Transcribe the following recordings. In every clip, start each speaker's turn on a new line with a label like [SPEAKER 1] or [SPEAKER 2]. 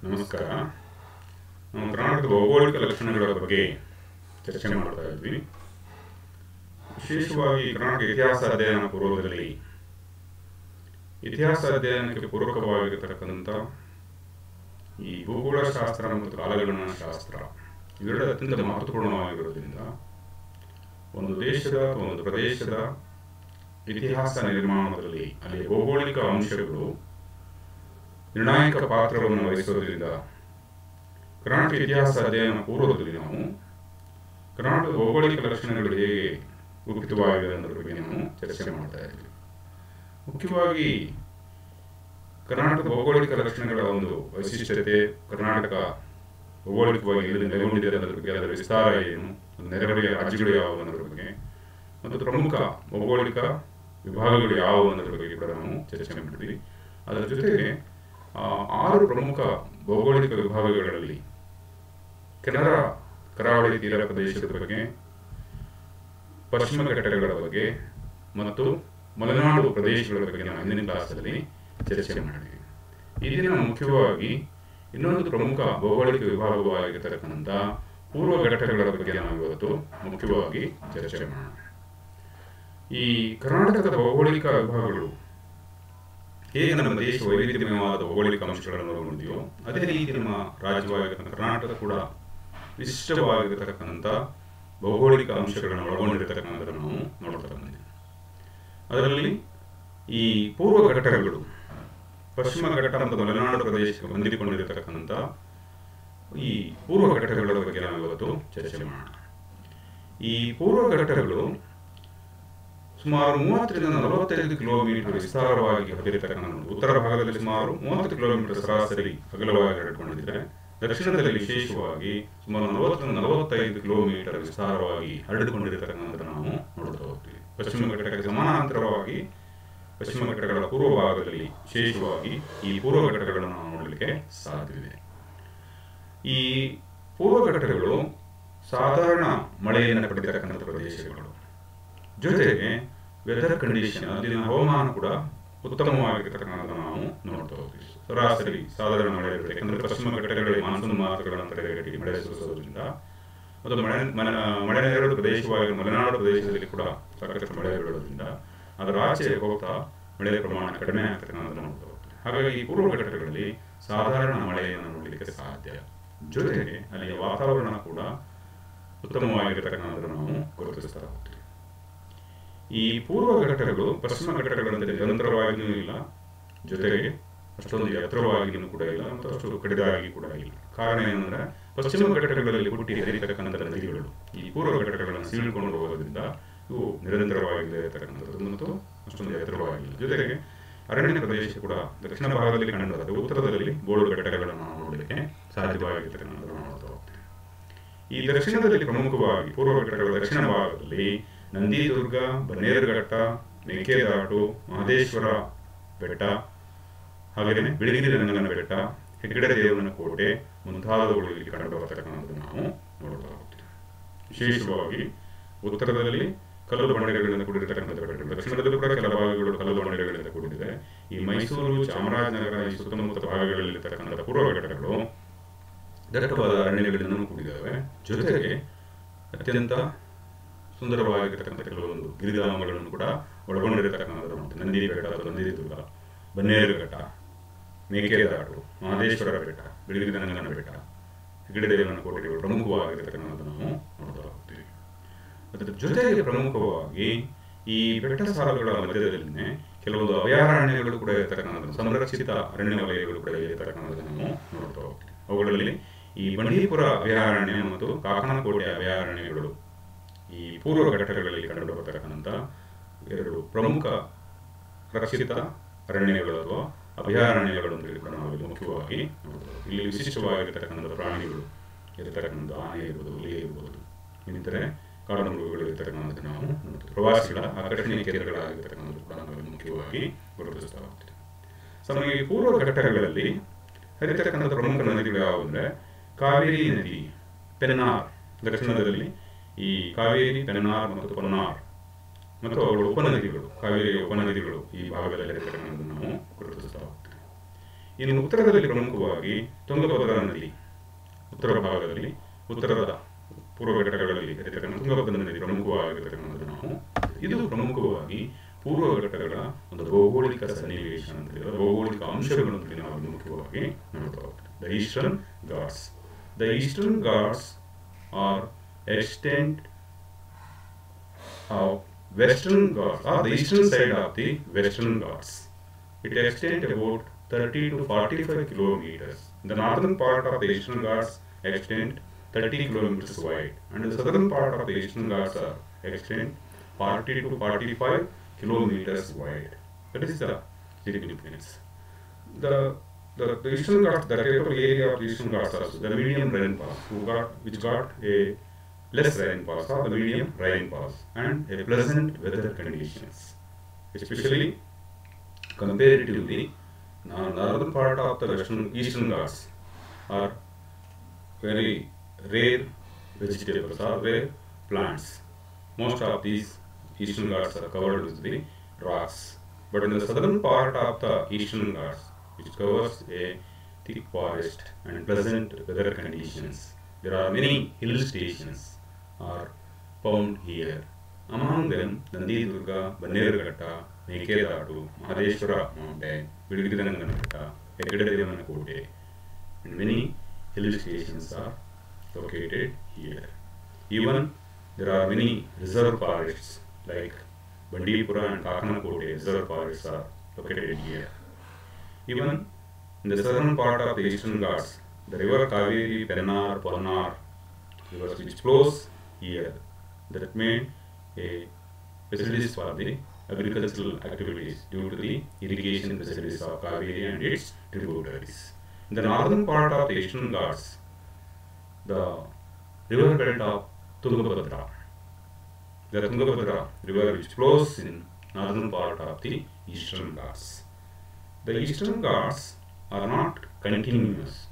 [SPEAKER 1] ನಮಸ್ಕಾರ. ನಾವು ಕರ್ನಾಟಕದ ಭೌಗೋಳಿಕ ಲಕ್ಷಣಗಳ ಬಗ್ಗೆ ಚರ್ಚೆ ಮಾಡ್ತಾ ಇದ್ವಿ. ವಿಶೇಷವಾಗಿ ಕರ್ನಾಟಕ ಇತಿಹಾಸ ಅಧ್ಯಯನ ಪೂರ್ವದಲ್ಲಿ ಇತಿಹಾಸ ಅಧ್ಯಯನಕ್ಕೆ ಪೂರಕವಾಗಿರತಕ್ಕಂಥ ಈ ಭೂಗೋಳಶಾಸ್ತ್ರ ಮತ್ತು ಕಾಲಗಣನ ಶಾಸ್ತ್ರ ಇವೆರಡು ಅತ್ಯಂತ ಮಹತ್ವಪೂರ್ಣವಾಗಿರೋದ್ರಿಂದ ಒಂದು ದೇಶದ ಅಥವಾ ಒಂದು ಪ್ರದೇಶದ ಇತಿಹಾಸ ನಿರ್ಮಾಣದಲ್ಲಿ ಅಲ್ಲಿ ಭೌಗೋಳಿಕ ಅಂಶಗಳು ನಿರ್ಣಾಯಕ ಪಾತ್ರವನ್ನು ವಹಿಸೋದ್ರಿಂದ ಕರ್ನಾಟಕ ಇತಿಹಾಸ ಅಧ್ಯಯನ ಪೂರ್ವದಲ್ಲಿ ನಾವು ಕರ್ನಾಟಕದ ಭೌಗೋಳಿಕ ಲಕ್ಷಣಗಳು ಹೇಗೆ ರೂಪಿತವಾಗಿವೆ ಅನ್ನೋದ್ರ ಬಗ್ಗೆ ನಾವು ಚರ್ಚೆ ಮಾಡ್ತಾ ಇದ್ವಿ. ಮುಖ್ಯವಾಗಿ ಕರ್ನಾಟಕದ ಭೌಗೋಳಿಕ ಲಕ್ಷಣಗಳ ಒಂದು ವೈಶಿಷ್ಟ್ಯತೆ, ಕರ್ನಾಟಕ ಭೌಗೋಳಿಕವಾಗಿ ಎಲ್ಲಿ ನೆಲೆಗೊಂಡಿದೆ ಅನ್ನೋದ್ರ ಬಗ್ಗೆ, ಅದರ ವಿಸ್ತಾರ ಏನು, ನೆರೆಹೊರೆಯ ರಾಜ್ಯಗಳು ಯಾವುವು ಅನ್ನೋದ್ರ ಬಗ್ಗೆ ಮತ್ತು ಪ್ರಮುಖ ಭೌಗೋಳಿಕ ವಿಭಾಗಗಳು ಯಾವುವು ಅನ್ನೋದ್ರ ಬಗ್ಗೆ ಕೂಡ ನಾವು ಚರ್ಚೆ ಮಾಡಿದ್ವಿ. ಅದರ ಜೊತೆಗೆ 6 ಪ್ರಮುಖ ಭೌಗೋಳಿಕ ವಿಭಾಗಗಳಲ್ಲಿ ಕೆನರಾ ಕರಾವಳಿ ತೀರ ಪ್ರದೇಶದ ಬಗ್ಗೆ, ಪಶ್ಚಿಮ ಘಟ್ಟಗಳ ಬಗ್ಗೆ ಮತ್ತು ಮಲೆನಾಡು ಪ್ರದೇಶಗಳ ಬಗ್ಗೆ ನಾವು ಹಿಂದಿನ ಕ್ಲಾಸಲ್ಲಿ ಚರ್ಚೆ ಮಾಡಿದ್ವಿ. ಈ ದಿನ ಮುಖ್ಯವಾಗಿ ಇನ್ನೊಂದು ಪ್ರಮುಖ ಭೌಗೋಳಿಕ ವಿಭಾಗವಾಗಿರತಕ್ಕಂಥ ಪೂರ್ವ ಘಟ್ಟಗಳ ಬಗ್ಗೆ ನಾವು ಇವತ್ತು ಮುಖ್ಯವಾಗಿ ಚರ್ಚೆ ಮಾಡೋಣ. ಈ ಕರ್ನಾಟಕದ ಭೌಗೋಳಿಕ ವಿಭಾಗಗಳು ಹೇಗೆ ನಮ್ಮ ದೇಶ ವೈವಿಧ್ಯಮಯವಾದ ಭೌಗೋಳಿಕ ಅಂಶಗಳನ್ನು ಒಳಗೊಂಡಿದೆಯೋ ಅದೇ ರೀತಿ ನಮ್ಮ ರಾಜ್ಯವಾಗಿರತಕ್ಕಂಥ ಕರ್ನಾಟಕ ಕೂಡ ವಿಶಿಷ್ಟವಾಗಿರತಕ್ಕಂಥ ಭೌಗೋಳಿಕ ಅಂಶಗಳನ್ನು ಒಳಗೊಂಡಿರತಕ್ಕಂಥದ್ದನ್ನು ನಾವು ನೋಡ್ತಾ ಬಂದಿದ್ದೀವಿ. ಅದರಲ್ಲಿ ಈ ಪೂರ್ವ ಘಟ್ಟಗಳು, ಪಶ್ಚಿಮ ಘಟ್ಟ ಮತ್ತು ಮಲೆನಾಡು ಪ್ರದೇಶಕ್ಕೆ ಹೊಂದಿಕೊಂಡಿರತಕ್ಕಂಥ ಈ ಪೂರ್ವ ಘಟ್ಟಗಳ ಬಗ್ಗೆ ನಾವು ಇವತ್ತು ಚರ್ಚೆ ಮಾಡೋಣ. ಈ ಪೂರ್ವ ಘಟ್ಟಗಳು ಸುಮಾರು 30ರಿಂದ 45 ಕಿಲೋಮೀಟರ್ ವಿಸ್ತಾರವಾಗಿ ಹರಡಿರತಕ್ಕಂಥ, ಉತ್ತರ ಭಾಗದಲ್ಲಿ ಸುಮಾರು 30 ಕಿಲೋಮೀಟರ್ ಸರಾಸರಿ ಅಗಲವಾಗಿ ಹರಡಿಕೊಂಡಿದ್ದರೆ, ದಕ್ಷಿಣದಲ್ಲಿ ವಿಶೇಷವಾಗಿ ಸುಮಾರು 40ರಿಂದ 45 ಕಿಲೋಮೀಟರ್ ವಿಸ್ತಾರವಾಗಿ ಹರಡಿಕೊಂಡಿರತಕ್ಕಂಥದ್ದನ್ನು ನಾವು ನೋಡ್ತಾ ಹೋಗ್ತೀವಿ. ಪಶ್ಚಿಮ ಘಟ್ಟಕ್ಕೆ ಸಮಾನಾಂತರವಾಗಿ ಪಶ್ಚಿಮ ಘಟ್ಟಗಳ ಪೂರ್ವ ಭಾಗದಲ್ಲಿ ವಿಶೇಷವಾಗಿ ಈ ಪೂರ್ವ ಘಟ್ಟಗಳನ್ನು ನಾವು ನೋಡಲಿಕ್ಕೆ ಸಾಧ್ಯವಿದೆ. ಈ ಪೂರ್ವ ಘಟ್ಟಗಳು ಸಾಧಾರಣ ಮಳೆಯನ್ನು ಪಡೆದಿರತಕ್ಕಂಥ ಪ್ರದೇಶಗಳು, ಜೊತೆಗೆ ವೆದರ್ ಕಂಡೀಷನ್, ಅಲ್ಲಿನ ಹವಾಮಾನ ಕೂಡ ಉತ್ತಮವಾಗಿರತಕ್ಕಂಥದ್ದನ್ನು ನಾವು ನೋಡ್ತಾ ಹೋಗ್ತೀವಿ. ಸರಾಸರಿ ಸಾಧಾರಣ ಮಳೆ ಇರುತ್ತೆ. ಯಾಕಂದರೆ ಪಶ್ಚಿಮ ಘಟ್ಟಗಳಲ್ಲಿ ಮಾನ್ಸೂನ್ ಮಾರುತಗಳನ್ನು ತಡೆಗಟ್ಟಿ ಮಳೆ ಸುರಿಸೋದ್ರಿಂದ ಮತ್ತು ಮಳೆ ನೆರಳು ಪ್ರದೇಶವಾಗಿ ಮಲೆನಾಡು ಪ್ರದೇಶದಲ್ಲಿ ಕೂಡ ಸಾಕಷ್ಟು ಮಳೆ ಬೀಳೋದ್ರಿಂದ ಅದರ ಆಚೆ ಹೋಗ್ತಾ ಮಳೆಯ ಪ್ರಮಾಣ ಕಡಿಮೆ ಆಗ್ತಕ್ಕಂಥದ್ದನ್ನು ನೋಡ್ತಾ ಹೋಗ್ತೀವಿ. ಹಾಗಾಗಿ ಈ ಪೂರ್ವ ಘಟ್ಟಗಳಲ್ಲಿ ಸಾಧಾರಣ ಮಳೆಯನ್ನು ನೋಡಲಿಕ್ಕೆ ಸಾಧ್ಯ, ಜೊತೆಗೆ ಅಲ್ಲಿಯ ವಾತಾವರಣ ಕೂಡ ಉತ್ತಮವಾಗಿರತಕ್ಕಂಥದ್ದನ್ನು ನಾವು ಗುರುತಿಸ್ತಾ ಹೋಗ್ತೀವಿ. ಈ ಪೂರ್ವ ಘಟ್ಟಗಳು ಪಶ್ಚಿಮ ಘಟ್ಟಗಳಂತೆ ನಿರಂತರವಾಗಿಯೂ ಇಲ್ಲ, ಜೊತೆಗೆ ಅಷ್ಟೊಂದು ಎತ್ತರವಾಗಿಯೂ ಕೂಡ ಇಲ್ಲ ಮತ್ತು ಅಷ್ಟು ಕಡಿದಾಗಿ ಕೂಡ ಇಲ್ಲ. ಕಾರಣ ಏನಂದ್ರೆ ಪಶ್ಚಿಮ ಘಟ್ಟಗಳಲ್ಲಿ ಹುಟ್ಟಿ ಹರಿತಕ್ಕಂಥ ನದಿಗಳು ಈ ಪೂರ್ವ ಘಟ್ಟಗಳನ್ನು ಸೀಳ್ಕೊಂಡು ಹೋಗೋದ್ರಿಂದ ಇವು ನಿರಂತರವಾಗಿರತಕ್ಕಂಥದ್ದು ಮತ್ತು ಅಷ್ಟೊಂದು ಎತ್ತರವಾಗಿಲ್ಲ. ಜೊತೆಗೆ ಅರಣ್ಯ ಪ್ರದೇಶ ಕೂಡ ದಕ್ಷಿಣ ಭಾಗದಲ್ಲಿ ಕಂಡುಬರುತ್ತೆ, ಉತ್ತರದಲ್ಲಿ ಬೋಳು ಘಟ್ಟಗಳನ್ನು ನಾವು ನೋಡಲಿಕ್ಕೆ ಸಾಧ್ಯವಾಗಿರ್ತಕ್ಕಂಥದ್ದು ನೋಡ್ತಾ ಹೋಗ್ತೀವಿ. ಈ ದಕ್ಷಿಣದಲ್ಲಿ ಪ್ರಮುಖವಾಗಿ ಪೂರ್ವ ಘಟ್ಟಗಳ ದಕ್ಷಿಣ ಭಾಗದಲ್ಲಿ ನಂದಿದುರ್ಗ, ಬನ್ನೇರುಘಟ್ಟ, ಮೇಕೆದಾಟು, ಮಹದೇಶ್ವರ ಬೆಟ್ಟ, ಹಾಗೆಯೇ ಬಿಳಿಗಿರಿ ರಂಗನ ಬೆಟ್ಟ, ಹೆಗ್ಗಡೆ ದೇವನ ಕೋಟೆ ಮುಂತಾದವುಗಳು ಇಲ್ಲಿ ಕಂಡು ಬರತಕ್ಕಂಥದ್ದು ನಾವು ನೋಡ್ತಾ ಹೋಗ್ತೀವಿ. ವಿಶೇಷವಾಗಿ ಉತ್ತರದಲ್ಲಿ ಕಲ್ಲು ಬಂಡೆಗಳಿಂದ ಕೂಡಿರತಕ್ಕಂಥ ಬೆಟ್ಟಗಳು, ದಕ್ಷಿಣದಲ್ಲೂ ಕೂಡ ಕೆಲ ಭಾಗಗಳು ಕಲ್ಲು ಬಂಡೆಗಳಿಂದ ಕೂಡಿದೆ. ಈ ಮೈಸೂರು, ಚಾಮರಾಜನಗರ, ಈ ಸುತ್ತಮುತ್ತ ಭಾಗಗಳಲ್ಲಿರ್ತಕ್ಕಂಥ ಪೂರ್ವ ಘಟ್ಟಗಳು ದಟ್ಟವಾದ ಅರಣ್ಯಗಳಿಂದಲೂ ಕೂಡಿದ್ದಾವೆ. ಜೊತೆಗೆ ಅತ್ಯಂತ ಸುಂದರವಾಗಿರತಕ್ಕಂಥ ಕೆಲವೊಂದು ಗಿರಿಧಾಮಗಳನ್ನು ಕೂಡ ಒಳಗೊಂಡಿರತಕ್ಕಂಥದ್ದು ನೋಡ್ತೀವಿ. ನಂದಿ ಬೆಟ್ಟ ಅಥವಾ ನಂದಿದುರ್ಗ, ಬನ್ನೇರುಘಟ್ಟ, ಮೇಕೆದಾಟು, ಮಹದೇಶ್ವರ ಬೆಟ್ಟ, ಬಿಳಿಗಿರಿ ರಂಗನ ಬೆಟ್ಟ, ಹೆಗ್ಗಡೆ ದೇವನ ಕೋಟೆಗಳು ಪ್ರಮುಖವಾಗಿರತಕ್ಕಂಥದ್ದು ನಾವು ನೋಡ್ತಾ ಹೋಗ್ತೀವಿ. ಅದರ ಜೊತೆಗೆ ಪ್ರಮುಖವಾಗಿ ಈ ಬೆಟ್ಟ ಸಾಲುಗಳ ಮಧ್ಯದಲ್ಲಿನೇ ಕೆಲವೊಂದು ಅಭಯಾರಣ್ಯಗಳು ಕೂಡ ಇರತಕ್ಕಂಥದ್ದು, ಸಂರಕ್ಷಿತ ಅರಣ್ಯ ವಲಯಗಳು ಕೂಡ ಇರತಕ್ಕಂಥದ್ದನ್ನು ನಾವು ನೋಡ್ತಾ ಹೋಗ್ತೀವಿ. ಅವುಗಳಲ್ಲಿ ಈ ಬಂಡೀಪುರ ಅಭಯಾರಣ್ಯ ಮತ್ತು ಕಾಕನಕೋಟೆ ಅಭಯಾರಣ್ಯಗಳು ಈ ಪೂರ್ವ ಘಟ್ಟಗಳಲ್ಲಿ ಕಂಡು ಬರತಕ್ಕಂಥ 2 ಪ್ರಮುಖ ರಕ್ಷಿತ ಅರಣ್ಯಗಳು ಅಥವಾ ಅಭಯಾರಣ್ಯಗಳು ಅಂತ ಕೂಡ ನಾವು ಇಲ್ಲಿ ಮುಖ್ಯವಾಗಿ ನೋಡ್ಬೋದು. ಇಲ್ಲಿ ವಿಶಿಷ್ಟವಾಗಿರತಕ್ಕಂಥ ಪ್ರಾಣಿಗಳು ಇರತಕ್ಕಂಥ ಆನೆ ಇರ್ಬೋದು, ಹುಲಿ ಇರ್ಬೋದು, ಇನ್ನಿತರೆ ಕಾಡು ಮೃಗಗಳು ಇರತಕ್ಕಂಥದ್ದು ನಾವು ನೋಡ್ತೀವಿ. ಪ್ರವಾಸಿಗಳ ಆಕರ್ಷಣೀಯ ಕೇಂದ್ರಗಳಾಗಿರ್ತಕ್ಕಂಥದ್ದು ಕೂಡ ನಾವು ಮುಖ್ಯವಾಗಿ ಗುರುತಿಸ್ತಾ ಹೋಗ್ತೀವಿ. ಸಮಯ ಈ ಪೂರ್ವ ಘಟ್ಟಗಳಲ್ಲಿ ಹರಿತಕ್ಕಂಥ ಪ್ರಮುಖ ನದಿಗಳು ಯಾವುದಂದ್ರೆ ಕಾವೇರಿ ನದಿ, ಪೆನ್ನಾರ್, ದಕ್ಷಿಣದಲ್ಲಿ ಈ ಕಾವೇರಿ, ಪೆನ್ನಾರ್ ಮತ್ತು ಪನ್ನಾರ್ ಮತ್ತು ಅವುಗಳ ಉಪನದಿಗಳು, ಕಾವೇರಿಯ ಉಪನದಿಗಳು ಈ ಭಾಗದಲ್ಲಿ ಇರತಕ್ಕಂಥದ್ದು ನಾವು ಗುರುತಿಸ್ತಾ ಹೋಗ್ತೀವಿ. ಇನ್ನು ಉತ್ತರದಲ್ಲಿ ಪ್ರಮುಖವಾಗಿ ತುಂಗಭದ್ರಾ ನದಿ, ಉತ್ತರ ಭಾಗದಲ್ಲಿ ಉತ್ತರದ ಪೂರ್ವ ಘಟ್ಟಗಳಲ್ಲಿ ಹರಿತಕ್ಕಂಥ ತುಂಗಭದ್ರಾ ನದಿ ಪ್ರಮುಖವಾಗಿರ್ತಕ್ಕಂಥದ್ದು ನಾವು ಇದು ಪ್ರಮುಖವಾಗಿ ಪೂರ್ವ ಘಟ್ಟಗಳ ಒಂದು ಭೌಗೋಳಿಕ ಸನ್ನಿವೇಶ ಅಂತ ಹೇಳಿದ್ರೆ ಭೌಗೋಳಿಕ ಅಂಶಗಳು ಅಂತ ನಾವು ಮುಖ್ಯವಾಗಿ ನೋಡ್ತಾ ಹೋಗ್ತೀವಿ. The Eastern Ghats are extent of Western Ghats, or the eastern side of the Western Ghats. It extends about 30 to 45 kilometers. The northern part of the Eastern Ghats extend 30 kilometers wide, and the southern part of the Eastern Ghats are extend 40 to 45 kilometers wide. That is the significance. The Eastern Ghats, the territorial area of the Eastern Ghats, also the medium rainfall, which got a less rainfalls or the medium rainfalls and a pleasant weather conditions, especially comparatively northern part of the Eastern Ghats are very rare vegetables or rare plants. Most of these Eastern Ghats are covered with the rocks, but in the southern part of the Eastern Ghats, which covers a thick forest and pleasant weather conditions, there are many hill stations are found here. Among them, Nandi Durga, Bannerghatta, Mekedadu, Mahadeshwara Mountain, Vilgidanganapetta, Ekadadevanakote, and many hill stations are located here. Even there are many reserve forests like Bandipura and Kakanakote reserve forests are located here. Even in the southern part of the Eastern Ghats, the river Kaveri, Pennar, Polnar, rivers which flows here, that made a facilities for the agricultural activities due to the irrigation facilities of Kaveri and its tributaries. In the northern part of the Eastern Ghats, the river belt of Tungabhadra, the Tungabhadra river which flows in northern part of the Eastern Ghats. The Eastern Ghats are not continuous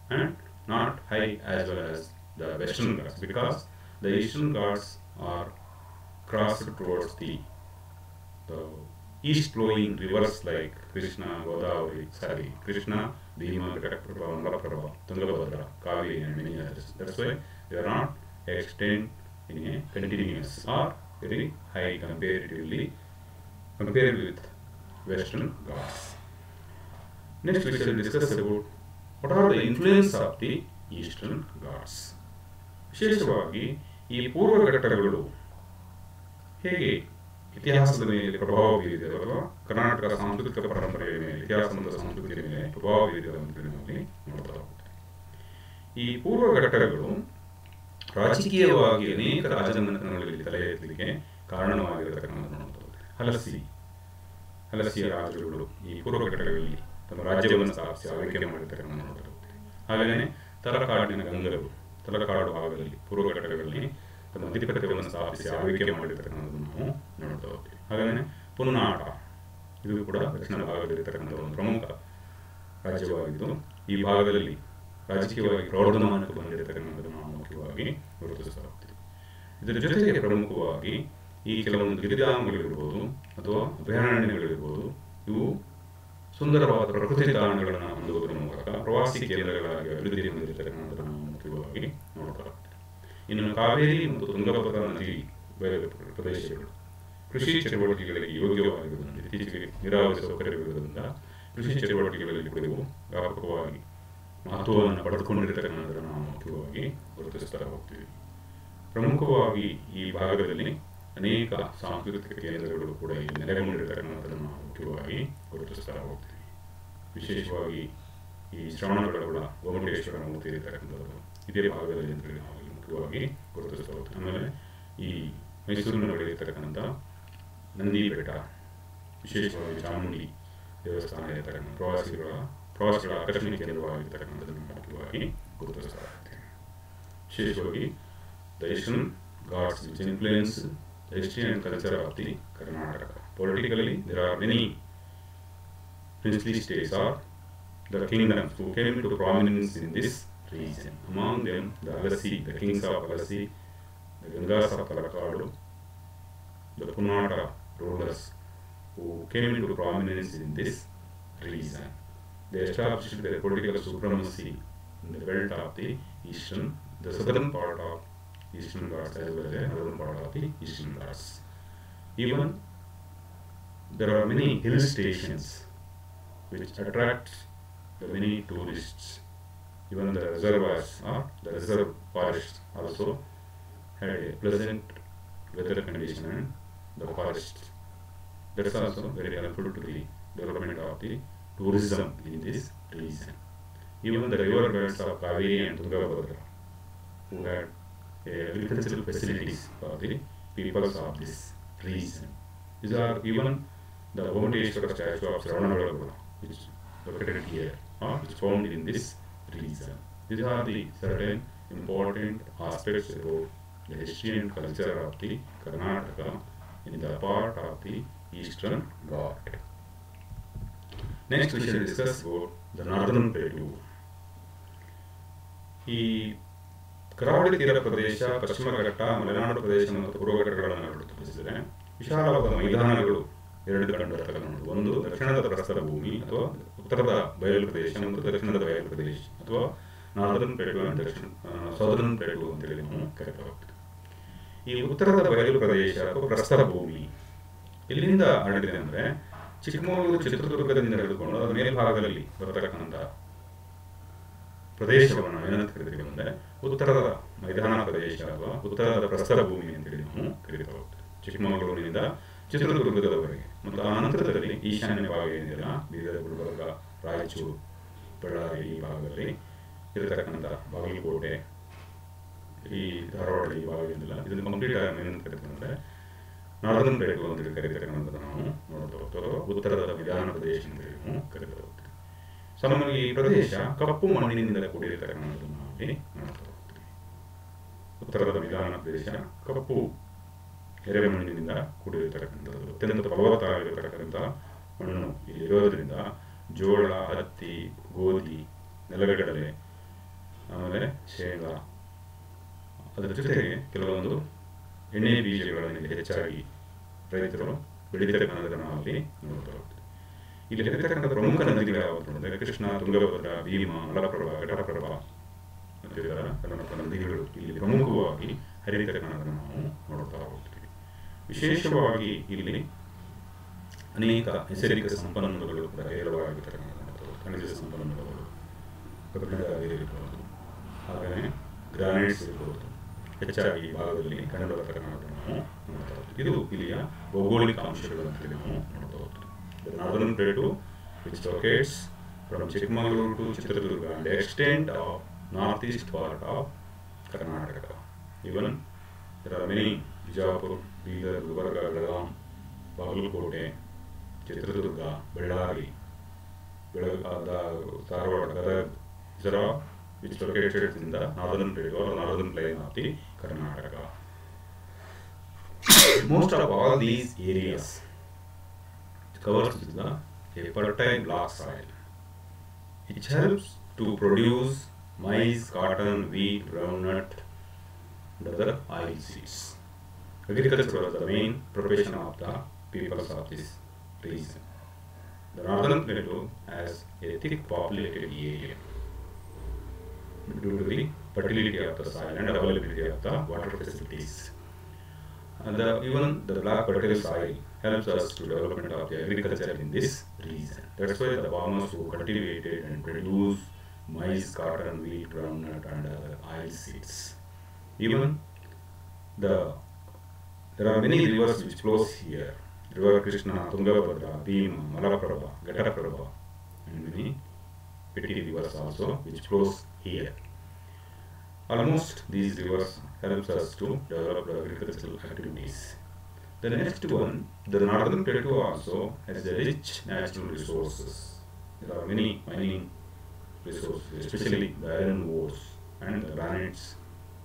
[SPEAKER 1] and not high as well as the Western Ghats, because the Eastern Ghats are crossed towards the east flowing rivers like Krishna, Bhima, Ghataprabha, Malaprabha, Tungabhadra, Kaveri and many others. That's why they are not extend in a continuous or very high compared with Western Ghats. Next we shall discuss about what are the influence of the Eastern Ghats. ವಿಶೇಷವಾಗಿ ಈ ಪೂರ್ವ ಘಟ್ಟಗಳು ಹೇಗೆ ಇತಿಹಾಸದ ಮೇಲೆ ಪ್ರಭಾವ ಬೀರಿದೆ ಅಥವಾ ಕರ್ನಾಟಕ ಸಾಂಸ್ಕೃತಿಕ ಪರಂಪರೆಯ ಮೇಲೆ ಇತಿಹಾಸ ಮತ್ತು ಸಂಸ್ಕೃತಿಯ ಮೇಲೆ ಪ್ರಭಾವ ಬೀರಿದೆ ಅಂತ ನಾವು ನೋಡ್ತಾ ಹೋಗ್ತೇವೆ. ಈ ಪೂರ್ವ ಘಟ್ಟಗಳು ರಾಜಕೀಯವಾಗಿ ಅನೇಕ ರಾಜಮನೆತನಗಳಲ್ಲಿ ತಲೆ ಎತ್ತಲಿಕ್ಕೆ ಕಾರಣವಾಗಿರತಕ್ಕಂಥದ್ದು ನೋಡ್ತಾ ಹೋಗ್ತೇವೆ. ಹಲಸಿಯ ರಾಜರುಗಳು ಈ ಪೂರ್ವ ಘಟ್ಟಗಳಲ್ಲಿ ತಮ್ಮ ರಾಜ್ಯವನ್ನು ಸ್ಥಾಪಿಸಿ ಆಳ್ವಿಕೆ ಮಾಡಿರ್ತಕ್ಕಂಥ ನೋಡ್ತಾ ಹೋಗ್ತೇವೆ. ಹಾಗೆಯೇ ತಲಕಾಡಿನ ಗಂಗರು ತಲಕಾಡು ಭಾಗದಲ್ಲಿ ಪೂರ್ವ ಘಟ್ಟಗಳಲ್ಲಿ ತಮ್ಮ ಅಧಿಪತ್ಯವನ್ನು ಸ್ಥಾಪಿಸಿ ಆಳ್ವಿಕೆ ಮಾಡಿರ್ತಕ್ಕಂಥದ್ದು ನಾವು ನೋಡ್ತಾ ಹೋಗ್ತೀವಿ. ಹಾಗೆಯೇ ಪುನ್ನಾಟ, ಇದು ಕೂಡ ದಕ್ಷಿಣ ಭಾಗದಲ್ಲಿರ್ತಕ್ಕಂಥ ಒಂದು ಪ್ರಮುಖ ರಾಜ್ಯವಾಗಿದ್ದು ಈ ಭಾಗದಲ್ಲಿ ರಾಜಕೀಯವಾಗಿ ಪ್ರೌಢಮಾನಕ್ಕೆ ಬಂದಿರತಕ್ಕಂಥದ್ದು ನಾವು ಮುಖ್ಯವಾಗಿ ಗುರುತಿಸ್ತಾ ಹೋಗ್ತೀವಿ. ಇದರ ಜೊತೆಗೆ ಪ್ರಮುಖವಾಗಿ ಈ ಕೆಲವೊಂದು ಗಿರಿಧಾಮಗಳಿರ್ಬೋದು ಅಥವಾ ಅಭಯಾರಣ್ಯಗಳಿರ್ಬೋದು, ಇವು ಸುಂದರವಾದ ಪ್ರಕೃತಿ ತಾಣಗಳನ್ನು ಹೊಂದುವುದರ ಮೂಲಕ ಪ್ರವಾಸಿ ಕೇಂದ್ರಗಳಾಗಿ ಅಭಿವೃದ್ಧಿ ಹೊಂದಿರತಕ್ಕಂಥದ್ದು ನಾವು ಮುಖ್ಯವಾಗಿ ನೋಡ್ತಾ ಹೋಗ್ತೀವಿ. ಇನ್ನು ಕಾವೇರಿ ಮತ್ತು ತುಂಗಭದ್ರಾ ನದಿ ಪ್ರದೇಶಗಳು ಕೃಷಿ ಚಟುವಟಿಕೆಗಳಿಗೆ ಯೋಗ್ಯವಾಗಿರುವುದರಿಂದ ಇತ್ತೀಚೆಗೆ ನೀರಾವರಿ ಸೌಕರ್ಯವಿರುವುದರಿಂದ ಕೃಷಿ ಚಟುವಟಿಕೆಗಳಲ್ಲಿ ಕೂಡ ಇವು ವ್ಯಾಪಕವಾಗಿ ಮಹತ್ವವನ್ನು ಪಡೆದುಕೊಂಡಿರತಕ್ಕಂಥದ್ದನ್ನು ನಾವು ಮುಖ್ಯವಾಗಿ ಗುರುತಿಸ್ತಾ ಹೋಗ್ತೀವಿ. ಪ್ರಮುಖವಾಗಿ ಈ ಭಾಗದಲ್ಲಿ ಅನೇಕ ಸಾಂಸ್ಕೃತಿಕ ಕೇಂದ್ರಗಳು ಕೂಡ ಇಲ್ಲಿ ನೆಲೆಗೊಂಡಿರತಕ್ಕಂಥದ್ದನ್ನು ನಾವು ಮುಖ್ಯವಾಗಿ ಗುರುತಿಸ್ತಾ ಹೋಗ್ತೀವಿ. ವಿಶೇಷವಾಗಿ ಈ ಶ್ರವಣಬೆಳಗೊಳ ಗೋಮಟೇಶ್ವರ ಮೂರ್ತಿ ಇರತಕ್ಕಂಥದ್ದು ಇದೇ ಭಾಗದಲ್ಲಿ ಅಂತ ನಾವು ಮುಖ್ಯವಾಗಿ ಗುರುತಿಸ್ತಾ ಹೋಗ್ತೀವಿ. ಆಮೇಲೆ ಈ ಮೈಸೂರಿನ ನಡೆಯತಕ್ಕಂಥ ನಂದಿ ಬೆಟ್ಟ, ವಿಶೇಷವಾಗಿ ಚಾಮುಂಡಿ ದೇವಸ್ಥಾನ ಇರತಕ್ಕಂಥ ಪ್ರವಾಸಿಗಳ ಆಕರ್ಷಣೆ ಕೇಂದ್ರವಾಗಿರ್ತಕ್ಕಂಥದ್ದನ್ನು ಮುಖ್ಯವಾಗಿ ಗುರುತಿಸ್ತಾ ಹೋಗ್ತೀವಿ. ವಿಶೇಷವಾಗಿ the Eastern Ghats which influence the history and culture of the Karnataka. Politically, there are many princely states or the kingdoms who came to prominence in this region. Among them, the Alassi, the kings of Alassi, the Gangas of Talakadu, the Punnata rulers who came into prominence in this region. they established their political supremacy in the belt of the southern part of Eastern Ghats as well as the northern part of the Eastern Ghats. Even there are many hill stations which attract the many tourists. Even the reservoirs or the reserve forests also had a pleasant weather condition and the forest. That's also very helpful to the development of the tourism in this region. Even the river belts of Kaveri and Tungabhadra, who had agricultural facilities for the peoples of this region. These are even the Bhumateshwara statue of Sravanabelagola, which is located here, which is found in this region. These are the certain important aspects about the history and culture of the Karnataka in the part of the Eastern Ghat. Next we shall discuss about the northern plateau. ಈ ಕರಾವಳಿ ತೀರ ಪ್ರದೇಶ, ಪಶ್ಚಿಮ ಘಟ್ಟ, ಮಲೆನಾಡು ಪ್ರದೇಶ ಮತ್ತು ಪೂರ್ವ ಘಟ್ಟಗಳನ್ನು ಹೊರತುಪಡಿಸಿದರೆ ವಿಶಾಲವಾದ ಮೈದಾನಗಳು ಎರಡು ಕಂಡುಬರ್ತಕ್ಕಂಥದ್ದು. ಒಂದು ದಕ್ಷಿಣದ ಪ್ರಸ್ಥರ ಭೂಮಿ ಅಥವಾ ಉತ್ತರದ ಬಯಲು ಪ್ರದೇಶ ಮತ್ತು ದಕ್ಷಿಣದ ಬಯಲು ಪ್ರದೇಶ ಅಥವಾ northern plate and southern plate ಅಂತೇಳಿ ನಾವು ಕರೀತಾ ಹೋಗ್ತೀವಿ. ಈ ಉತ್ತರದ ಬಯಲು ಪ್ರದೇಶ ಅಥವಾ ಪ್ರಸ್ಥರ ಭೂಮಿ ಎಲ್ಲಿಂದ ಹರಡಿದೆ ಅಂದರೆ ಚಿಕ್ಕಮಗಳೂರು, ಚಿತ್ರದುರ್ಗದಿಂದ ಹಿಡಿದುಕೊಂಡು ಅದರ ಮೇಲ್ಭಾಗದಲ್ಲಿ ಬರತಕ್ಕಂಥ ಪ್ರದೇಶವನ್ನು ಏನಂತ ಕರಿತೀವಿ ಅಂದರೆ ಉತ್ತರದ ಮೈದಾನ ಪ್ರದೇಶ ಅಥವಾ ಉತ್ತರದ ಪ್ರಸ್ಥರ ಭೂಮಿ ಅಂತೇಳಿ ನಾವು ಕರೀತಾ ಹೋಗ್ತೀವಿ. ಚಿಕ್ಕಮಗಳೂರಿನಿಂದ ಚಿತ್ರದುರ್ಗದವರೆಗೆ ಮತ್ತು ಆ ನಂತರದಲ್ಲಿ ಈಶಾನ್ಯ ಭಾಗ ಏನಿದೆಯಲ್ಲ, ಬೀದರ್, ಗುಲ್ಬರ್ಗ, ರಾಯಚೂರು, ಬಳ್ಳಾರಿ ಈ ಭಾಗದಲ್ಲಿ ಇರತಕ್ಕಂಥ ಬಾಗಲಕೋಟೆ, ಈ ಧಾರವಾಡ ಈ ಭಾಗ ಏನಿಲ್ಲ, ಇದನ್ನು ಕಂಪ್ಲೀಟ್ ಆಗಿ ಏನಂತ ಕರಿತೀವಿ ಅಂದರೆ ನಾರ್ದರ್ನ್ ಪ್ಲೇಟು ಅಂತೇಳಿ ಕರೀತಕ್ಕಂಥದ್ದು ನಾವು ನೋಡ್ತಾ ಹೋಗ್ತೇವೆ. ಉತ್ತರದ ಮೈದಾನ ಪ್ರದೇಶ ಅಂತೇಳಿ ನಾವು ಕರೀತಾ ಹೋಗ್ತೀವಿ. ಸಾಮಾನ್ಯವಾಗಿ ಈ ಪ್ರದೇಶ ಕಪ್ಪು ಮಣ್ಣಿನಿಂದ ಕೂಡಿರತಕ್ಕಂಥದ್ದನ್ನು ನಾವು ಇಲ್ಲಿ ನೋಡ್ತಾ ಹೋಗ್ತೀವಿ. ಉತ್ತರದ ಮೈದಾನ ಪ್ರದೇಶ ಕಪ್ಪು ಎರೆಮಣ್ಣಿನಿಂದ ಕೂಡಿರತಕ್ಕಂಥದ್ದು. ಅತ್ಯಂತ ಫಲವತ್ತಾಗಿರತಕ್ಕಂಥ ಮಣ್ಣು ಇಲ್ಲಿರೋದ್ರಿಂದ ಜೋಳ, ಹತ್ತಿ, ಗೋಧಿ, ನೆಲಗಡಲೆ, ಆಮೇಲೆ ಶೇಂಗಾ, ಅದರ ಜೊತೆಗೆ ಕೆಲವೊಂದು ಎಣ್ಣೆ ಬೀಜಗಳನ್ನು ಹೆಚ್ಚಾಗಿ ರೈತರು ಬೆಳೀತಕ್ಕಂಥದ್ದನ್ನು ನಾವು ಅಲ್ಲಿ ನೋಡ್ತಾ ಹೋಗ್ತೀವಿ. ಇಲ್ಲಿ ಹರಿತಕ್ಕಂಥ ಪ್ರಮುಖ ನದಿಗಳು ಯಾವುದು ಅಂದರೆ ಕೃಷ್ಣ, ತುಂಗಭದ್ರಾ, ಭೀಮಾ, ಮಲಪ್ರಭಾ, ಘಟಪ್ರಭಾ ಅಂತಿರುವ ಕರ್ನಾಟಕ ನದಿಗಳು ಇಲ್ಲಿ ಪ್ರಮುಖವಾಗಿ ಹರಿತಕ್ಕಂಥದ್ದನ್ನು ನಾವು ನೋಡ್ತಾ ಹೋಗ್ತೀವಿ. ವಿಶೇಷವಾಗಿ ಇಲ್ಲಿ ಅನೇಕ ನೈಸರ್ಗಿಕ ಸಂಪನ್ಮೂಲಗಳು ಕೂಡ ಹೇರಳವಾಗಿರ್ತಕ್ಕಂಥದ್ದು. ಖನಿಜ ಸಂಪನ್ಮೂಲಗಳು, ಕಬ್ಬಿಣವಿರಬಹುದು, ಹಾಗೆಯೇ ಗ್ರಾನೈಟ್ಸ್ ಇರಬಹುದು, ಹೆಚ್ಚಾಗಿ ಭಾಗದಲ್ಲಿ ಕಂಡುಬರತಕ್ಕಂಥದ್ದನ್ನು ನಾವು ನೋಡ್ತಾ ಹೋಗ್ತೀವಿ. ಇದು ಇಲ್ಲಿಯ ಭೌಗೋಳಿಕ ಅಂಶಗಳು ಅಂತೇಳಿ ನಾವು ನೋಡ್ತಾ ಹೋಗ್ತೀವಿ. The northern plateau, which locates from Chikmagalur to Chitradurga and the extent of northeast part of Karnataka. Even there are many Bijapur, Bidar, Gulbarga, Belgaum, Bagalkote, Chitradurga, Bellary, Dharwad, Gadag, Zara, which located in the northern plateau or northern plain of the Karnataka. Most of all these areas covers with a fertile black soil, which helps to produce maize, cotton, wheat, groundnut, and other oil seeds. Agriculture was the main profession of the peoples of this region. The northern plateau has a thick populated area due to the fertility of the soil and availability of the water facilities. Even the black fertile soil helps us to development of the agriculture in this region. That's why the farmers who cultivated and produce maize, cotton, wheat, groundnut and other oil seeds. Even there are many rivers which flows here. River Krishna, Tungabhadra, Bhima, Malaprabha, Ghataprabha and many petty rivers also which flows here. Almost these rivers helps us to develop the agricultural activities. The next one, the northern plateau also has the rich natural resources. There are many mining resources, especially the iron ores and the granites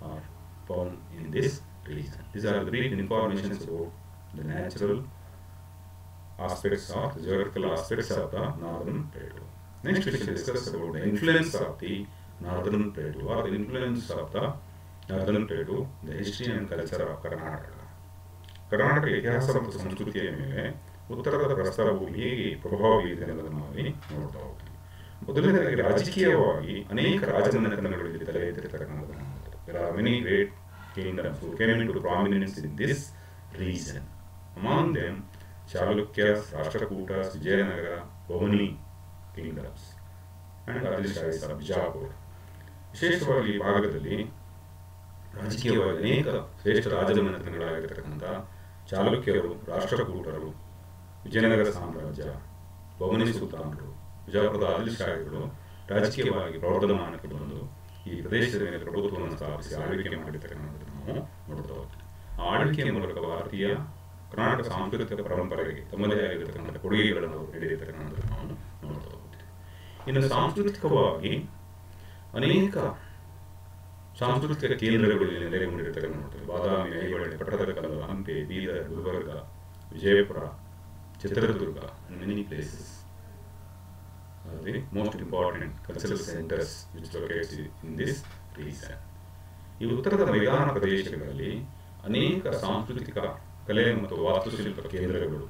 [SPEAKER 1] are found in this region. These are the brief information about the natural aspects or the geographical aspects of the northern plateau. Next we shall discuss about the influence of the northern plateau or the influence of the northern plateau, the history and culture of Karnataka. Karnataka ಇತಿಹಾಸ ಮತ್ತು ಸಂಸ್ಕೃತಿಯ ಮೇಲೆ ಉತ್ತರದ ಪ್ರಸ್ಥರ ಭೂಮಿ ಹೇಗೆ ಪ್ರಭಾವ ಬೀರಿದೆ ಅನ್ನೋದನ್ನು ನಾವು ನೋಡ್ತಾ ಹೋಗ್ತೀವಿ. ಮೊದಲನೇದಾಗಿ ರಾಜಕೀಯವಾಗಿ ಅನೇಕ ರಾಜಮನೆತನಗಳು ಇಲ್ಲಿ ತಲೆ ಎತ್ತಿರ್ತಕ್ಕಂಥದ್ದು. There are many great kingdoms who came into prominence in this region. Among them, Chalukyas, Rashtrakutas, Vijayanagara, Bahmani kingdoms, and Adilshahis of Bijapur. ವಿಶೇಷವಾಗಿ ಈ ಭಾಗದಲ್ಲಿ ರಾಜಕೀಯವಾಗಿ ಅನೇಕ ಶ್ರೇಷ್ಠ ರಾಜಮನೆತನಗಳಾಗಿರ್ತಕ್ಕಂಥ ಚಾಲುಕ್ಯರು, ರಾಷ್ಟ್ರಕೂಟರು, ವಿಜಯನಗರ ಸಾಮ್ರಾಜ್ಯ, ಬಹಮನಿ ಸುಲ್ತಾನರು, ಬಿಜಾಪುರದ ಆದಿಲ್ಶಾಹಿಗಳು ರಾಜಕೀಯವಾಗಿ ಪ್ರವರ್ಧಮಾನಕ್ಕೆ ಬಂದು ಈ ಪ್ರದೇಶದ ಮೇಲೆ ಪ್ರಭುತ್ವವನ್ನು ಸ್ಥಾಪಿಸಿ ಆಳ್ವಿಕೆ ಮಾಡಿರ್ತಕ್ಕಂಥದ್ದನ್ನು ನಾವು ನೋಡ್ತಾ ಹೋಗ್ತೀವಿ. ಆಳ್ವಿಕೆಯ ಮೂಲಕ ಭಾರತೀಯ ಕರ್ನಾಟಕ ಸಾಂಸ್ಕೃತಿಕ ಪರಂಪರೆಗೆ ತಮ್ಮದೇ ಆಗಿರತಕ್ಕಂಥ ಕೊಡುಗೆಗಳನ್ನು ಅವರು ನೀಡಿರ್ತಕ್ಕಂಥದ್ದನ್ನು ನಾವು ನೋಡ್ತಾ ಹೋಗ್ತೀವಿ. ಇನ್ನು ಸಾಂಸ್ಕೃತಿಕವಾಗಿ ಅನೇಕ ಸಾಂಸ್ಕೃತಿಕ ಕೇಂದ್ರಗಳು ನೆಲೆಗೊಂಡಿರ್ತಕ್ಕಂಥ ಬಾದಾಮಿ, Aihole, Pattadakal, Hampi, Bidar, Gulbarga, Vijayapura, Chitradurga, many places are the most important cultural centers which locates in this region. ಈ ಉತ್ತರದ ಮೈದಾನ ಪ್ರದೇಶಗಳಲ್ಲಿ ಅನೇಕ ಸಾಂಸ್ಕೃತಿಕ ಕಲೆ ಮತ್ತು ವಾಸ್ತುಶಿಲ್ಪ ಕೇಂದ್ರಗಳು,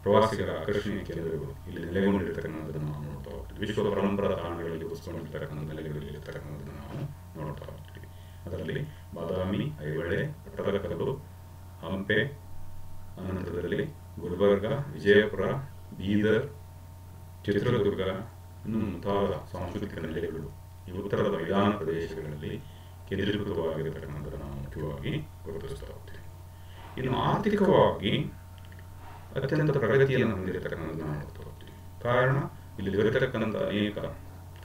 [SPEAKER 1] ಪ್ರವಾಸಿಗರ ಆಕರ್ಷಣೀಯ ಕೇಂದ್ರಗಳು ಇಲ್ಲಿ ನೆಲೆಗೊಂಡಿರ್ತಕ್ಕಂಥದ್ದನ್ನು ನಾವು ನೋಡ್ತಾ ಹೋಗ್ತೀವಿ. ವಿಶ್ವ ಪರಂಪರಾ ತಾಣಗಳಲ್ಲಿ ಉಳಿಸ್ಕೊಂಡಿರ್ತಕ್ಕಂಥ ನೆಲೆಗಳಿರ್ತಕ್ಕಂಥದ್ದನ್ನು ನಾವು ನೋಡ್ತಾ ಹೋಗ್ತೀವಿ. ಅದರಲ್ಲಿ ಬಾದಾಮಿ, ಐಹೊಳೆ, ಪಟ್ಟದಕಲ್ಲು, ಹಂಪೆ, ಅನಂತರದಲ್ಲಿ ಗುಲ್ಬರ್ಗ, ವಿಜಯಪುರ, ಬೀದರ್, ಚಿತ್ರದುರ್ಗ, ಇನ್ನೂ ಮುಂತಾದ ಸಾಂಸ್ಕೃತಿಕ ನೆಲೆಗಳು ಈ ಉತ್ತರದ ಮೈದಾನ ಪ್ರದೇಶಗಳಲ್ಲಿ ಕೇಂದ್ರೀಕೃತವಾಗಿರತಕ್ಕಂಥದ್ದನ್ನು ನಾವು ಮುಖ್ಯವಾಗಿ ಗುರುತಿಸ್ತಾ ಹೋಗ್ತೀವಿ. ಇನ್ನು ಆರ್ಥಿಕವಾಗಿ ಅತ್ಯಂತ ಪ್ರಗತಿಯನ್ನು ಹೊಂದಿರತಕ್ಕಂಥದ್ದನ್ನು ನಾವು ನೋಡ್ತಾ ಹೋಗ್ತೀವಿ. ಕಾರಣ ಇಲ್ಲಿ ದೊರೆತಕ್ಕಂಥ ಅನೇಕ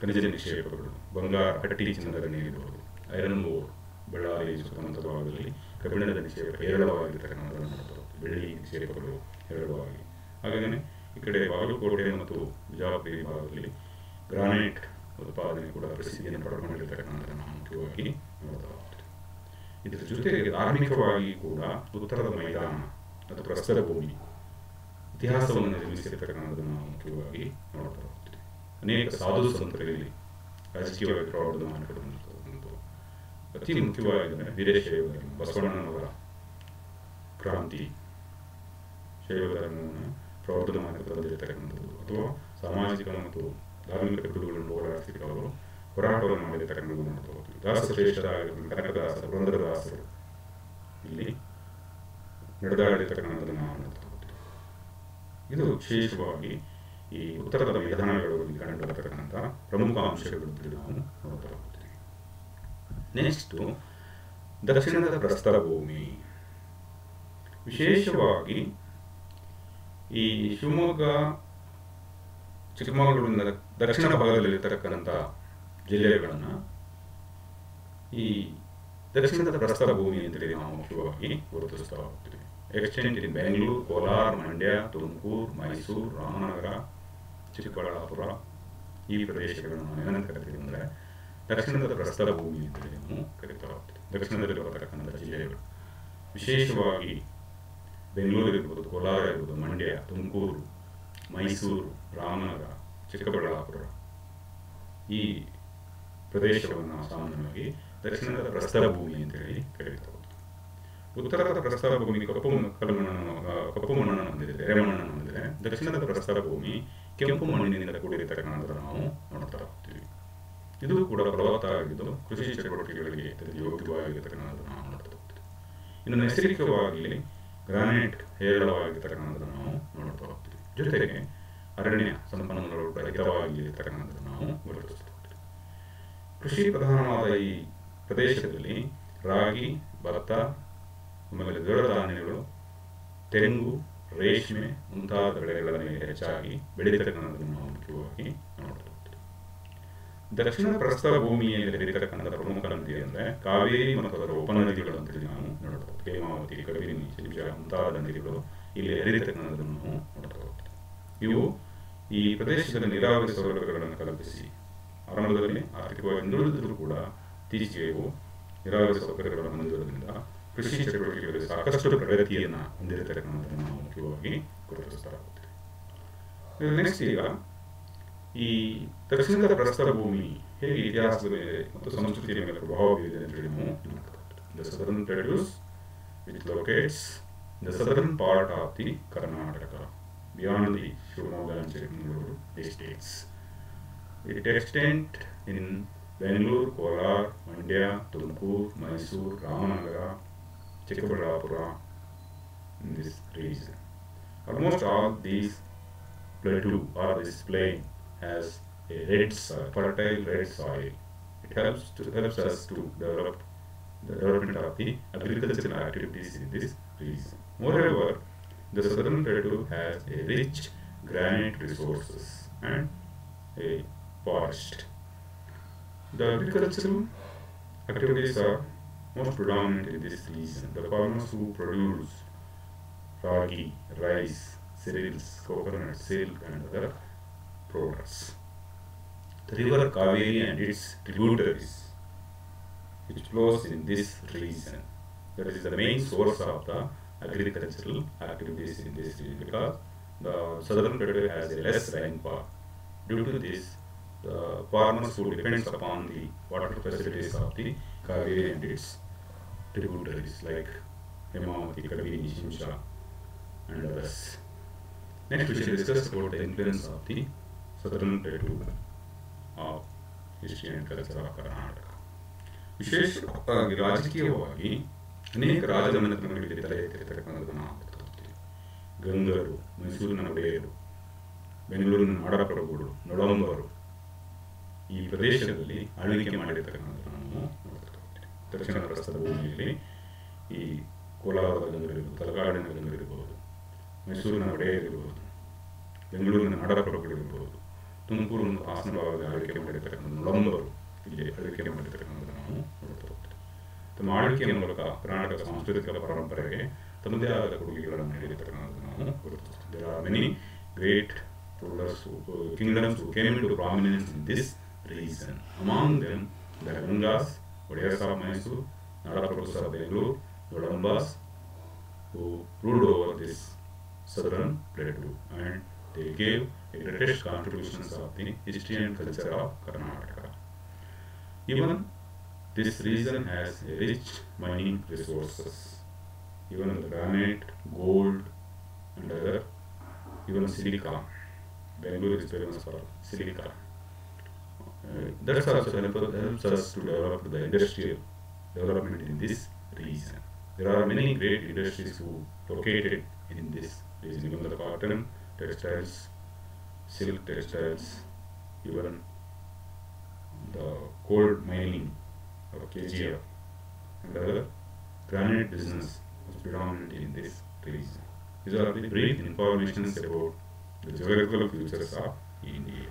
[SPEAKER 1] ಖನಿಜ ನಿಕ್ಷೇಪಗಳು, ಬಂಗಾರ, ಹಟ್ಟಿ ಚಿನ್ನದ ಗಣಿ ಇರಬಹುದು, ಐರನ್ ಓರ್, ಬಳ್ಳಾರಿ ಸುತ್ತಮುತ್ತ ಭಾಗದಲ್ಲಿ ಕಬ್ಬಿಣದ ನಿಕ್ಷೇಪ ಹೇರಳವಾಗಿರ್ತಕ್ಕಂಥದ್ದನ್ನು ನೋಡ್ತಾ ಹೋಗ್ತೀವಿ. ಬೆಳ್ಳಿ ನಿಕ್ಷೇಪಗಳು ಹೇರಳವಾಗಿ, ಹಾಗೆಯೇ ಈ ಕಡೆ ಬಾಗಲಕೋಟೆ ಮತ್ತು ಬಿಜಾಪುರ ಭಾಗದಲ್ಲಿ ಗ್ರಾನೈಟ್ ಉತ್ಪಾದನೆ ಕೂಡ ಪ್ರಸಿದ್ಧಿಯನ್ನು ಪಡ್ಕೊಂಡಿರ್ತಕ್ಕಂಥದ್ದನ್ನು ನಾವು ಮುಖ್ಯವಾಗಿ ನೋಡ್ತಾ ಹೋಗ್ತೀವಿ. ಇದರ ಜೊತೆಗೆ ಧಾರ್ಮಿಕವಾಗಿ ಕೂಡ ಉತ್ತರದ ಮೈದಾನ ಅಥವಾ ಪ್ರಸ್ತುತ ಭೂಮಿ ಇತಿಹಾಸವನ್ನು ನಿರ್ಮಿಸಿರ್ತಕ್ಕಂಥದ್ದನ್ನು ನಾವು ಮುಖ್ಯವಾಗಿ ನೋಡ್ತಾ ಹೋಗ್ತೀವಿ. ಅನೇಕ ಸಾಧು ಸಂತರಲ್ಲಿ ರಾಜಕೀಯವಾಗಿ ಪ್ರವರ್ಧಮಾನ ಪಡೆದಂಥದ್ದು ಅತಿ ಮುಖ್ಯವಾಗಿ ವೀರಶೈವ ಧರ್ಮ, ಬಸವಣ್ಣನವರ ಕ್ರಾಂತಿ, ಶೈವ ಧರ್ಮವನ್ನು ಪ್ರವರ್ಧಮಾನಕ್ಕೆ ತಂದಿರತಕ್ಕಂಥದ್ದು, ಅಥವಾ ಸಾಮಾಜಿಕ ಮತ್ತು ಧಾರ್ಮಿಕ ಪಿಡುಗುಗಳನ್ನು ಹೋರಾಡ್ತಿಕ್ಕೆ ಅವರು ಹೋರಾಟವನ್ನು ಮಾಡಿರ್ತಕ್ಕಂಥದ್ದು ನೋಡ್ತಾ ಹೋಗ್ತೀವಿ. ದಾಸಶ್ರೇಷ್ಠರಾಗಿರುವ ಕನಕದಾಸ, ಪುರಂದರದಾಸರು ಇಲ್ಲಿ ನಡೆದಾಡಿರ್ತಕ್ಕಂಥದ್ದನ್ನು ನಾವು ನೋಡ್ತಾ ಹೋಗ್ತೀವಿ. ಇದು ವಿಶೇಷವಾಗಿ ಈ ಉತ್ತರದ ಮೈದಾನಗಳಲ್ಲಿ ಕಂಡುಬರತಕ್ಕಂಥ ಪ್ರಮುಖ ಅಂಶಗಳು ನಾವು ನೋಡ್ತಾ ಹೋಗ್ತೀವಿ. ನೆಕ್ಸ್ಟು ದಕ್ಷಿಣದ ಪ್ರಸ್ತರ ಭೂಮಿ. ವಿಶೇಷವಾಗಿ ಈ ಶಿವಮೊಗ್ಗ, ಚಿಕ್ಕಮಗಳೂರಿನ ದಕ್ಷಿಣ ಭಾಗದಲ್ಲಿರ್ತಕ್ಕಂಥ ಜಿಲ್ಲೆಗಳನ್ನು ಈ ದಕ್ಷಿಣದ ಪ್ರಸ್ತರ ಭೂಮಿ ಅಂತೇಳಿ ನಾವು ಮುಖ್ಯವಾಗಿ ಗುರುತಿಸ್ತಾ ಹೋಗ್ತೀವಿ. ಎಕ್ಸ್ಟೆಂಡ್ ಇನ್ ಬೆಂಗಳೂರು, ಕೋಲಾರ, ಮಂಡ್ಯ, ತುಮಕೂರು, ಮೈಸೂರು, ರಾಮನಗರ, ಚಿಕ್ಕಬಳ್ಳಾಪುರ ಈ ಪ್ರದೇಶಗಳನ್ನು ನಾವು ಏನಂತ ಕರಿತೀವಿ ಅಂದರೆ ದಕ್ಷಿಣದ ಪ್ರಸ್ತರ ಭೂಮಿ ಅಂತೇಳಿ ನಾವು ಕರಿತಾ ಹೋಗ್ತೀವಿ. ದಕ್ಷಿಣದಲ್ಲಿ ಬರತಕ್ಕಂಥ ಜಿಲ್ಲೆಗಳು ವಿಶೇಷವಾಗಿ ಬೆಂಗಳೂರು ಇರ್ಬೋದು, ಕೋಲಾರ ಇರ್ಬೋದು, ಮಂಡ್ಯ, ತುಮಕೂರು, ಮೈಸೂರು, ರಾಮನಗರ, ಚಿಕ್ಕಬಳ್ಳಾಪುರ ಈ ಪ್ರದೇಶವನ್ನು ನಾವು ಸಾಮಾನ್ಯವಾಗಿ ದಕ್ಷಿಣದ ಪ್ರಸ್ತರ ಭೂಮಿ ಅಂತೇಳಿ ಕರೀತಾ ಹೋಗ್ತೀವಿ. ಉತ್ತರದ ಪ್ರಸ್ತರ ಭೂಮಿ ಕಪ್ಪು ಮಣ್ಣನ್ನು ಹೊಂದಿದೆ, ಎರೆಮಣ್ಣನ್ನು ಹೊಂದಿದೆ. ದಕ್ಷಿಣದ ಪ್ರಸ್ತರ ಭೂಮಿ ಕೆಂಪು ಮಣ್ಣಿನಿಂದ ಕೂಡಿರತಕ್ಕಂಥದ್ದನ್ನು ನಾವು ನೋಡ್ತಾ ಹೋಗ್ತೀವಿ. ಇದು ಕೂಡ ಫಲವತ್ತಾಗಿದ್ದು ಕೃಷಿ ಚಟುವಟಿಕೆಗಳಿಗೆ ಯೋಗ್ಯವಾಗಿರತಕ್ಕಂಥದ್ದನ್ನು ನಾವು ನೋಡ್ತಾ ಹೋಗ್ತೀವಿ. ಇನ್ನು ನೈಸರ್ಗಿಕವಾಗಿ ಗ್ರಾನೈಟ್ ಹೇರಳವಾಗಿರ್ತಕ್ಕಂಥದ್ದನ್ನು ನಾವು ನೋಡ್ತಾ ಹೋಗ್ತೀವಿ. ಜೊತೆಗೆ ಅರಣ್ಯ ಸಂಪನ್ಮೂಲಗಳು ರಹಿತವಾಗಿರ್ತಕ್ಕಂಥದ್ದನ್ನು ನಾವು ಗುರುತಿಸ್ತಾ ಹೋಗ್ತೀವಿ. ಕೃಷಿ ಪ್ರಧಾನವಾದ ಈ ಪ್ರದೇಶದಲ್ಲಿ ರಾಗಿ, ಭತ್ತ, ಆಮೇಲೆ ದ್ವಿದಳ ಧಾನ್ಯಗಳು, ತೆಂಗು, ರೇಷ್ಮೆ ಮುಂತಾದ ಬೆಳೆಗಳ ಮೇಲೆ ಹೆಚ್ಚಾಗಿ ಬೆಳೀತಕ್ಕಂಥದ್ದನ್ನು ನಾವು ಮುಖ್ಯವಾಗಿ ನೋಡ್ತಾ ಹೋಗ್ತೀವಿ. ದಕ್ಷಿಣ ಪ್ರಸ್ತರ ಭೂಮಿಯಲ್ಲಿ ಹರಿತಕ್ಕಂಥ ಪ್ರಮುಖ ನದಿ ಅಂದರೆ ಕಾವೇರಿ ಮತ್ತು ಅದರ ಉಪನದಿಗಳು ಅಂತೇಳಿ ನಾವು ನೋಡ್ತಾ ಹೋಗ್ತೀವಿ. ಹೇಮಾವತಿ, ಕಬಿನಿ, ಚಿಲಿಜ ಮುಂತಾದ ನದಿಗಳು ಇಲ್ಲಿ ಹರಿತಕ್ಕಂಥದ್ದನ್ನು ನಾವು ನೋಡ್ತಾ ಹೋಗ್ತೀವಿ. ಇವು ಈ ಪ್ರದೇಶದಲ್ಲಿ ನೀರಾವರಿ ಸೌಲಭ್ಯಗಳನ್ನು ಕಲ್ಪಿಸಿ ಆರಂಭದಲ್ಲಿ ಆರ್ಥಿಕವಾಗಿ ಹಿಂದುಳಿದಿದ್ದರೂ ಕೂಡ ಇತ್ತೀಚೆಗೆ ಇವು ನೀರಾವರಿ ಸೌಕರ್ಯಗಳನ್ನು ಹೊಂದಿರುವುದರಿಂದ ಕೃಷಿ ಚಟುವಟಿಕೆಗಳಲ್ಲಿ ಸಾಕಷ್ಟು ಪ್ರಗತಿಯನ್ನು ಹೊಂದಿರತಕ್ಕಂಥದ್ದನ್ನು ನಾವು ಮುಖ್ಯವಾಗಿ ಗುರುತಿಸ್ತಾ ಹೋಗ್ತೀವಿ. ನೆಕ್ಸ್ಟ್ ಈಗ ಈ ದಕ್ಷಿಣದ ಪ್ರಸ್ತರ ಭೂಮಿ ಹೇಗೆ ಇತಿಹಾಸದ ಮೇಲೆ ಮತ್ತು ಸಂಸ್ಕೃತಿಯ ಮೇಲೆ ಪ್ರಭಾವ ಬೀರಿದೆ ಅಂತ ಹೇಳಿ ನಾವು ನೋಡ್ತಾ the southern plateaus which locates the southern part of the Karnataka beyond the Shivamogga and Chikkamagaluru districts. It extends in Bangalore, Kolar, Mandya, Tumkur, Mysore, Ramanagara, Chikkaballapura, in this region. Almost all these plateau or this plain has a red soil, fertile red soil. It helps us to develop the development of the agricultural activities in this region. Moreover, the southern plateau has a rich granite resources and a forest. The agricultural activities are most predominant in this region. The farmers who produce ragi, rice, cereals, coconut, silk, and other products. The river Kaveri and its tributaries, which flows in this region, that is the main source of the agricultural activities in this region, because the southern plateau has a less rainfall. Due to this, the farmers who depends upon the water facilities of the Kaveri and its tributaries like Hemavati, Kabini, Shimsha, and others. Next, we shall discuss about the influence of the southern plateau of history and culture of Karnataka. ವಿಶೇಷವಾಗಿ ರಾಜಕೀಯವಾಗಿ ಅನೇಕ ರಾಜಮನೆತನಗಳಿಗೆ ತಲೆ ಎತ್ತಿರತಕ್ಕಂಥದ್ದನ್ನು ನಾವು ನೋಡ್ತೀವಿ. ಗಂಗರು, ಮೈಸೂರಿನ ಒಡೆಯರು, ಬೆಂಗಳೂರಿನ ನಾಡಪ್ರಭುಗಳು, ನೊಳಂಬರು ಈ ಪ್ರದೇಶದಲ್ಲಿ ಆಳ್ವಿಕೆ ಮಾಡಿರ್ತಕ್ಕಂಥದ್ದನ್ನು ನಾವು ನೋಡ್ತಾ ಹೋಗ್ತೀವಿ. ದಕ್ಷಿಣ ಪ್ರಸ್ಥದ ಭೂಮಿಯಲ್ಲಿ ಈ ಕೋಲಾರದ ಗಂಗರಿರ್ಬೋದು, ತಲಕಾಡಿನ ಗಂಗರಿರ್ಬೋದು, ಮೈಸೂರಿನ ಒಡೆಯರಿರ್ಬೋದು, ಬೆಂಗಳೂರಿನ ನಾಡಪ್ರಭುಗಳಿರ್ಬೋದು, ತುಮಕೂರು ಮತ್ತು ಹಾಸನ ಭಾಗದಲ್ಲಿ ಆಳ್ವಿಕೆ ಮಾಡಿರ್ತಕ್ಕಂಥ ನೊಳಂಬರು ಇಲ್ಲಿ ಆಳ್ವಿಕೆ ಮಾಡಿರ್ತಕ್ಕಂಥದ್ದನ್ನು ನಾವು ನೋಡ್ತಾ ಹೋಗ್ತೀವಿ. ತಮ್ಮ ಆಳ್ವಿಕೆಯ ಮೂಲಕ ಕರ್ನಾಟಕ ಸಾಂಸ್ಕೃತಿಕ ಪರಂಪರೆಗೆ ತಮ್ಮದೇ ಆದ ಕೊಡುಗೆಗಳನ್ನು ನೀಡಿರ್ತಕ್ಕಂಥದ್ದನ್ನು ನಾವು ಗುರುತಿಸ್ತೀವಿ. There are many great rulers, kingdoms who came into prominence in this region. Among them, the Gangas, Odayas of Mysore, Nadaprabhus of Bangalore, Nolambas, who ruled over this southern plateau, and they gave a greatest contributions of the history and culture of Karnataka. Even this region has a rich mining resources. Even the granite, gold, and other, even silica. Bangalore is famous for silica. That also helps us to develop the industrial development in this region. There are many great industries who located in this region. Even the cotton, textiles, silk textiles, even the gold mining of KGF and other granite business was predominant in this region. These are the brief information about the geographical features of India.